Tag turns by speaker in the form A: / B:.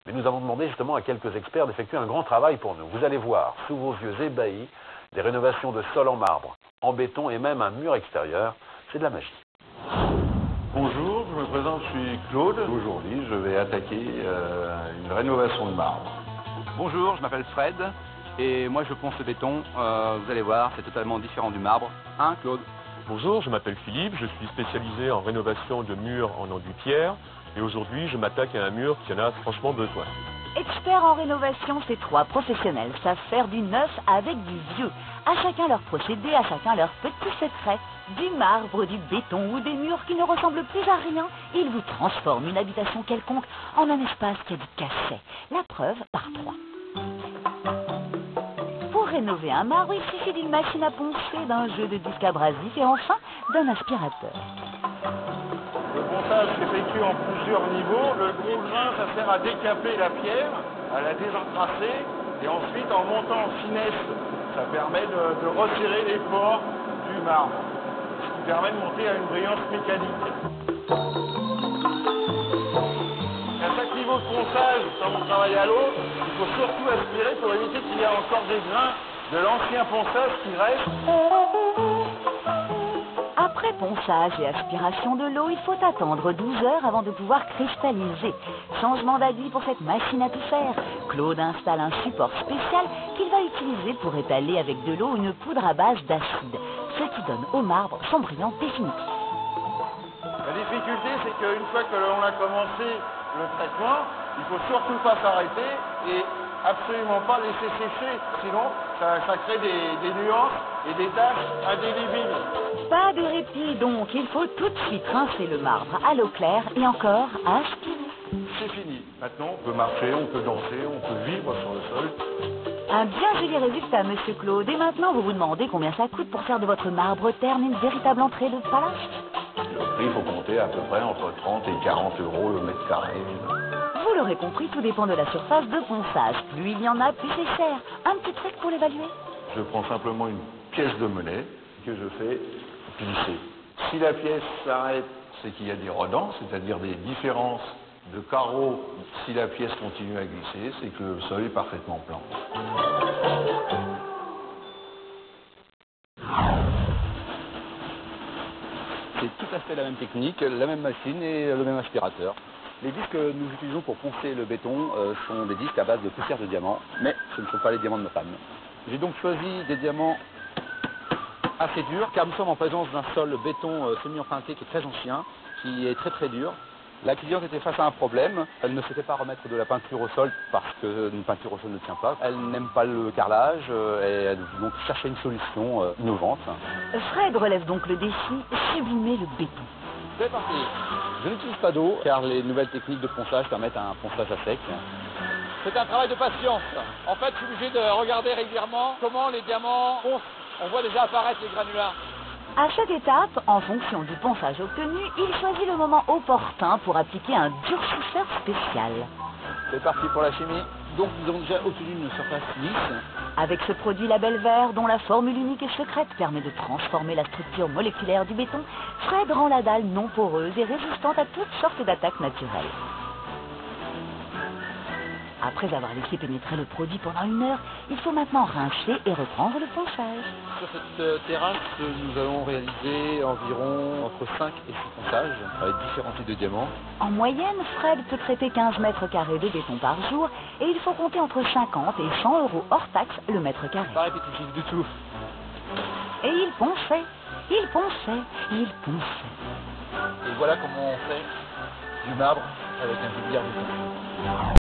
A: Mais nous avons demandé justement à quelques experts d'effectuer un grand travail pour nous. Vous allez voir, sous vos yeux ébahis, des rénovations de sol en marbre, en béton et même un mur extérieur. C'est de la magie.
B: Bonjour, je me présente, je suis Claude. Aujourd'hui, je vais attaquer une rénovation de marbre.
C: Bonjour, je m'appelle Fred et moi je ponce le béton. Vous allez voir, c'est totalement différent du marbre. Hein, Claude?
D: Bonjour, je m'appelle Philippe, je suis spécialisé en rénovation de murs en enduit pierre et aujourd'hui je m'attaque à un mur qui en a franchement besoin.
E: Experts en rénovation, ces trois professionnels savent faire du neuf avec du vieux. À chacun leur procédé, à chacun leur petit secret. Du marbre, du béton ou des murs qui ne ressemblent plus à rien, ils vous transforment une habitation quelconque en un espace qui a du cachet. La preuve par trois. Pour rénover un marbre, il suffit d'une machine à poncer, d'un jeu de disques abrasifs et enfin d'un aspirateur.
B: Le ponçage s'effectue en plusieurs niveaux. Le gros grain, ça sert à décaper la pierre, à la désencrasser, et ensuite, en montant en finesse, ça permet de resserrer les pores du marbre, ce qui permet de monter à une brillance mécanique. À chaque niveau de ponçage, comme on travaille à l'eau, il faut surtout aspirer pour éviter qu'il y ait encore des grains de l'ancien ponçage qui restent.
E: Après ponçage et aspiration de l'eau, il faut attendre 12 heures avant de pouvoir cristalliser. Changement d'avis pour cette machine à tout faire. Claude installe un support spécial qu'il va utiliser pour étaler avec de l'eau une poudre à base d'acide, ce qui donne au marbre son brillant définitif.
B: La difficulté, c'est qu'une fois que l'on a commencé le traitement, il ne faut surtout pas s'arrêter et absolument pas laisser sécher, sinon ça crée des nuances et des taches indélébiles.
E: Pas de répit donc, il faut tout de suite rincer le marbre à l'eau claire et encore à aspirer.
B: C'est fini. Maintenant, on peut marcher, on peut danser, on peut vivre sur le sol.
E: Un bien joli résultat, monsieur Claude. Et maintenant, vous vous demandez combien ça coûte pour faire de votre marbre terne une véritable entrée de palace?
B: Le prix, il faut compter à peu près entre 30 et 40 euros le mètre carré.
E: Vous l'aurez compris, tout dépend de la surface de ponçage. Plus il y en a, plus c'est cher. Un petit truc pour l'évaluer?
B: Je prends simplement une pièce de monnaie que je fais glisser. Si la pièce s'arrête, c'est qu'il y a des redans, c'est-à-dire des différences de carreaux. Si la pièce continue à glisser, c'est que le sol est parfaitement plan.
C: C'est tout à fait la même technique, la même machine et le même aspirateur. Les disques que nous utilisons pour poncer le béton sont des disques à base de poussière de diamant, mais ce ne sont pas les diamants de ma femme. J'ai donc choisi des diamants assez durs, car nous sommes en présence d'un sol béton semi-emprunté qui est très ancien, qui est très très dur. La cliente était face à un problème, elle ne souhaitait pas remettre de la peinture au sol parce qu'une peinture au sol ne tient pas. Elle n'aime pas le carrelage et elle donc cherchait une solution innovante.
E: Fred relève donc le défi, sublimer le béton.
C: C'est parti. Je n'utilise pas d'eau car les nouvelles techniques de ponçage permettent un ponçage à sec. C'est un travail de patience. En fait, je suis obligé de regarder régulièrement comment les diamants poncent. On voit déjà apparaître les granulats.
E: À chaque étape, en fonction du ponçage obtenu, il choisit le moment opportun pour appliquer un durcisseur spécial.
C: C'est parti pour la chimie. Donc nous avons déjà obtenu une surface lisse.
E: Avec ce produit label vert, dont la formule unique et secrète permet de transformer la structure moléculaire du béton, Fred rend la dalle non poreuse et résistante à toutes sortes d'attaques naturelles. Après avoir laissé pénétrer le produit pendant 1 heure, il faut maintenant rincer et reprendre le ponçage.
C: Sur cette terrasse, nous allons réaliser environ entre 5 et 6 ponçages avec différents types de diamants.
E: En moyenne, Fred peut traiter 15 mètres carrés de béton par jour et il faut compter entre 50 et 100 euros hors taxe le mètre carré.
C: Pas répétitif du tout.
E: Et il ponçait, il ponçait, il ponçait.
C: Et voilà comment on fait du marbre avec un vulgaire béton.